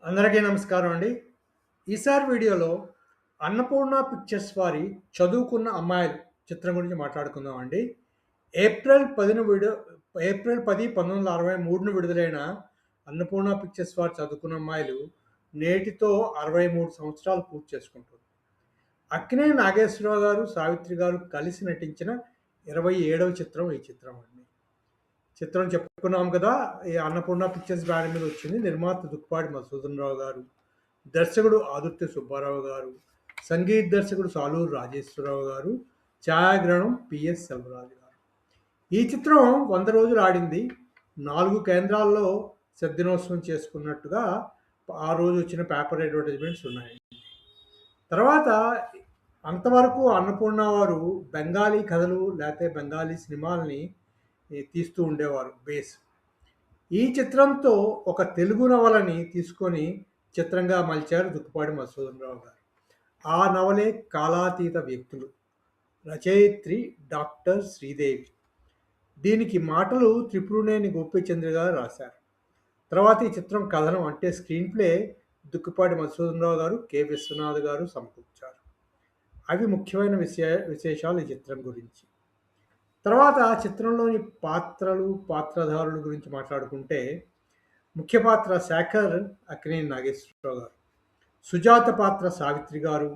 అందరికీ నమస్కారం అండి. ఈసారి వీడియోలో అన్నపూర్ణ పిక్చర్స్ వారి 'చదువుకున్న అమ్మాయిలు' చిత్రం గురించి మాట్లాడుకుందాం అండి. ఏప్రిల్ 10న విడు ఏప్రిల్ 10, 1963న విడుదలైన అన్నపూర్ణ పిక్చర్స్ వారి 'చదువుకున్న అమ్మాయిలు' నేటితో 63 సంవత్సరాలు పూర్తి చేసుకుంటుంది. అక్కినేని నాగేశ్వరరావు గారు, సావిత్రి గారు కలిసి నటించిన 27వ చిత్రం ఈ చిత్రం అండి. చిత్రం చెప్పుకున్నాం కదా! ఈ అన్నపూర్ణ పిక్చర్స్ బ్యానర్ మీద వచ్చింది. నిర్మాత దుక్కిపాటి మధుసూదన్ రావు గారు, దర్శకుడు ఆదుర్తి సుబ్బారావు గారు, సంగీత దర్శకుడు సాలూరు రాజేశ్వరరావు గారు, ఛాయాగ్రహణం పిఎస్ సెల్వరాజు గారు. ఈ చిత్రం 100 రోజులు ఆడింది. 4 కేంద్రాల్లో శతదినోత్సవం చేసుకున్నట్టుగా ఆ రోజు వచ్చిన పేపర్ అడ్వర్టైజ్మెంట్స్ ఉన్నాయి. తర్వాత అంతవరకు అన్నపూర్ణ వారు బెంగాలీ కథలు లేకపోతే బెంగాలీ సినిమాల్ని తీస్తూ ఉండేవారు బేస్. ఈ చిత్రంతో ఒక తెలుగు నవలని తీసుకొని చిత్రంగా మలిచారు దుక్కిపాటి మధుసూదన్ రావు గారు. ఆ నవలే 'కాలాతీత వ్యక్తులు'. రచయిత్రి డాక్టర్ శ్రీదేవి. దీనికి మాటలు త్రిపురనేని గోపీచంద్ర గారు రాశారు. తర్వాత ఈ చిత్రం కథనం అంటే స్క్రీన్ ప్లే దుక్కిపాటి మధుసూదన్ రావు గారు, కె. విశ్వనాథ్ గారు సమకూర్చారు. అవి ముఖ్యమైన విశేషాలు ఈ చిత్రం గురించి. తర్వాత ఆ చిత్రంలోని పాత్రలు, పాత్రధారుల గురించి మాట్లాడుకుంటే ముఖ్య పాత్ర శేఖర్ అక్కినేని నాగేశ్వరరావు గారు, సుజాత పాత్ర సావిత్రి గారు,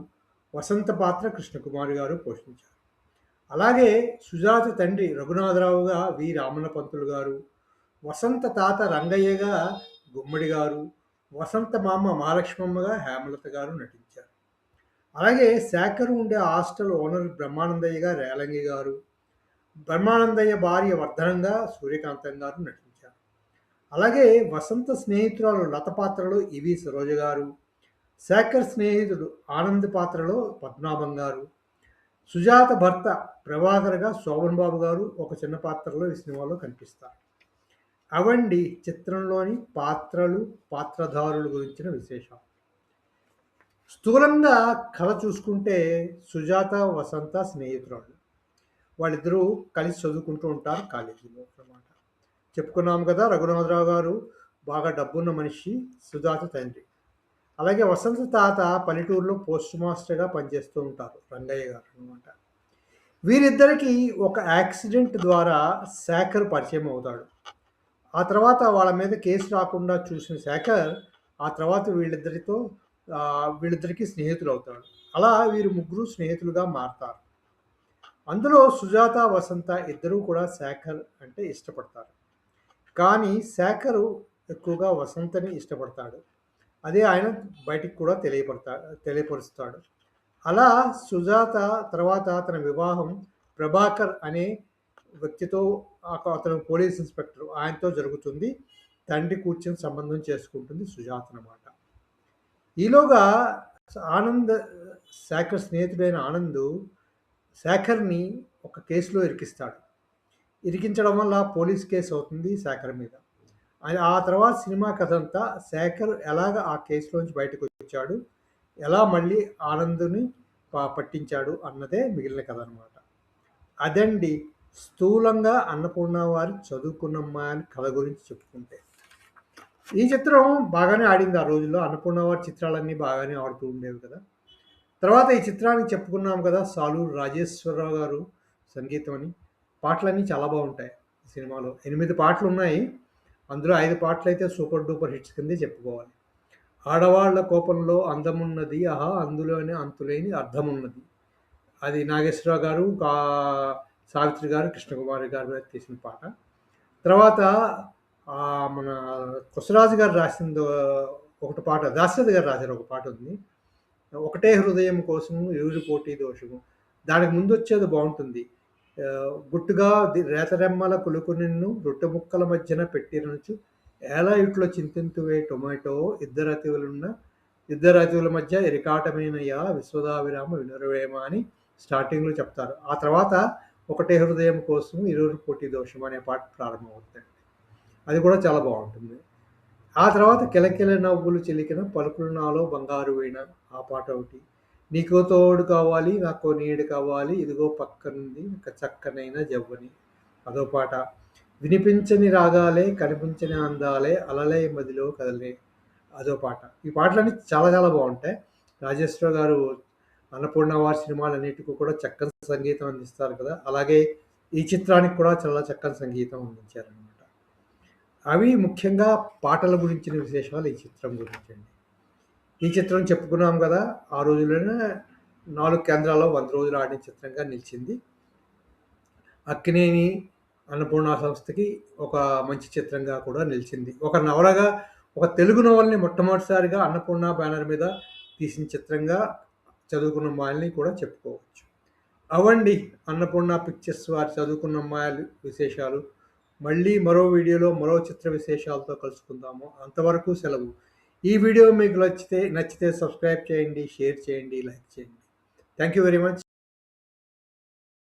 వసంత పాత్ర కృష్ణకుమారి గారు పోషించారు. అలాగే సుజాత తండ్రి రఘునాథరావుగా వి రామన్న పంతులు గారు, వసంత తాత రంగయ్యగా గుమ్మడి గారు, వసంత మామ మహాలక్ష్మమ్మగా హేమలత గారు నటించారు. అలాగే శేఖర్ ఉండే హాస్టల్ ఓనర్ బ్రహ్మానందయ్యగా రేలంగి గారు, బ్రహ్మానందయ్య భార్య వర్ధనంగా సూర్యకాంతం గారు నటించారు. అలాగే వసంత స్నేహితురాలు లత పాత్రలో ఇవి సరోజ గారు, శేఖర్ స్నేహితుడు ఆనంద్ పాత్రలో పద్మనాభం గారు, సుజాత భర్త ప్రభాకర్గా శోభన్ బాబు గారు ఒక చిన్న పాత్రలో ఈ సినిమాలో కనిపిస్తారు. అవండి చిత్రంలోని పాత్రలు, పాత్రధారుల గురించిన విశేషాలు. స్థూలంగా కథ చూసుకుంటే సుజాత, వసంత స్నేహితురాలు. వాళ్ళిద్దరూ కలిసి చదువుకుంటూ ఉంటారు కాలేజీలో అన్నమాట. చెప్పుకున్నాము కదా, రఘునాథరావు గారు బాగా డబ్బున్న మనిషి, సుజాత తండ్రి. అలాగే వసంత తాత పల్లెటూరులో పోస్ట్ మాస్టర్గా పనిచేస్తూ ఉంటారు, రంగయ్య గారు అనమాట. వీరిద్దరికి ఒక యాక్సిడెంట్ ద్వారా శేఖర్ పరిచయం అవుతాడు. ఆ తర్వాత వాళ్ళ మీద కేసు రాకుండా చూసిన శేఖర్ ఆ తర్వాత వీళ్ళిద్దరికి స్నేహితులు అవుతాడు. అలా వీరు ముగ్గురు స్నేహితులుగా మారతారు. అందులో సుజాత, వసంత ఇద్దరూ కూడా శేఖర్ అంటే ఇష్టపడతారు. కానీ శేఖరు ఎక్కువగా వసంతని ఇష్టపడతాడు. అదే ఆయన బయటికి కూడా తెలియపరుస్తాడు. అలా సుజాత తర్వాత తన వివాహం ప్రభాకర్ అనే వ్యక్తితో, అతను పోలీస్ ఇన్స్పెక్టర్, ఆయనతో జరుగుతుంది. తండ్రి కూర్చొని సంబంధం చేసుకుంటుంది సుజాత అన్నమాట. ఈలోగా ఆనంద్, శేఖర్ స్నేహితుడైన ఆనంద్ శేఖర్ని ఒక కేసులో ఇరికిస్తాడు. ఇరికించడం వల్ల పోలీస్ కేసు అవుతుంది శేఖర్ మీద. ఆ తర్వాత సినిమా కథ అంతా శేఖర్ ఎలాగ ఆ కేసులోంచి బయటకు వచ్చాడు, ఎలా మళ్ళీ ఆనంద్ని పట్టించాడు అన్నదే మిగిలిన కథ అనమాట. అదండి స్థూలంగా అన్నపూర్ణ వారి 'చదువుకున్న అమ్మాయి' కథ గురించి చెప్పుకుంటే. ఈ చిత్రం బాగానే ఆడింది ఆ రోజుల్లో. అన్నపూర్ణ వారి చిత్రాలన్నీ బాగానే ఆడుతూ ఉండేవి కదా. తర్వాత ఈ చిత్రానికి చెప్పుకున్నాం కదా, సాలూరు రాజేశ్వరరావు గారు సంగీతం అని. పాటలన్నీ చాలా బాగుంటాయి ఈ సినిమాలో. 8 పాటలు ఉన్నాయి. అందులో 5 పాటలైతే సూపర్ డూపర్ హిట్స్ కిందే చెప్పుకోవాలి. ఆడవాళ్ల కోపంలో అందమున్నది, ఆహా అందులోనే అంతులేని అర్థమున్నది. అది నాగేశ్వరరావు గారు, సావిత్రి గారు, కృష్ణకుమారి గారు మీద తీసిన పాట. తర్వాత మన కొసరాజు గారు రాసింది ఒకటి పాట, దాశరథి గారు రాశారు ఒక పాట ఉంది, ఒకటే హృదయం కోసము ఇరువురి పోటీ దోషము. దానికి ముందు వచ్చేది బాగుంటుంది. గుట్టుగా రేతరెమ్మల కులుకు నిన్ను రొట్టె ముక్కల మధ్యన పెట్టిరనుచు ఎలా ఇట్లో చింతింతువే టొమాటో ఇద్దరు అతివుల మధ్య ఎరికాటమేనయ్యా విశ్వదావిరామ వినురవేమ అని స్టార్టింగ్లో చెప్తారు. ఆ తర్వాత ఒకటే హృదయం కోసం ఇరువురు పోటీ దోషం అనే పాట ప్రారంభమవుతుంది. అది కూడా చాలా బాగుంటుంది. ఆ తర్వాత కిలకిల నవ్వులు చిలికిన పలుకులు నాలో బంగారు వీణ, ఆ పాట ఒకటి. నీకో తోడు కావాలి, నాకో నీడు కావాలి, ఇదిగో పక్కనుంది ఒక చక్కనైన జవ్వని, అదో పాట. వినిపించని రాగాలే కనిపించని అందాలే అలలే మదిలో కదలే, అదో పాట. ఈ పాటలన్నీ చాలా చాలా బావుంటాయి. రాజేశ్వరరావు గారు అన్నపూర్ణ వారి సినిమాలన్నిటికి కూడా చక్కని సంగీతం అందిస్తారు కదా! అలాగే ఈ చిత్రానికి కూడా చాలా చక్కని సంగీతం అందించారనమాట. అవి ముఖ్యంగా పాటల గురించిన విశేషాలు ఈ చిత్రం గురించండి. ఈ చిత్రం చెప్పుకున్నాం గదా! ఆ రోజుల్లోనే 4 కేంద్రాల్లో 100 రోజులు ఆడిన చిత్రంగా నిలిచింది. అక్కినేని అన్నపూర్ణ సంస్థకి ఒక మంచి చిత్రంగా కూడా నిలిచింది. ఒక నవలగా ఒక తెలుగు నవలని మొట్టమొదటిసారిగా అన్నపూర్ణ బ్యానర్ మీద తీసిన చిత్రంగా చదువుకున్న అమ్మాయిలని కూడా చెప్పుకోవచ్చు. అవండి అన్నపూర్ణ పిక్చర్స్ వారి చదువుకున్న అమ్మాయిలు విశేషాలు. మళ్ళీ మరో వీడియోలో మరో చిత్ర విశేషాలతో కలుసుకుందాము. అంతవరకు సెలవు. ఈ వీడియో మీకు నచ్చితే సబ్స్క్రైబ్ చేయండి, షేర్ చేయండి, లైక్ చేయండి. Thank you very much.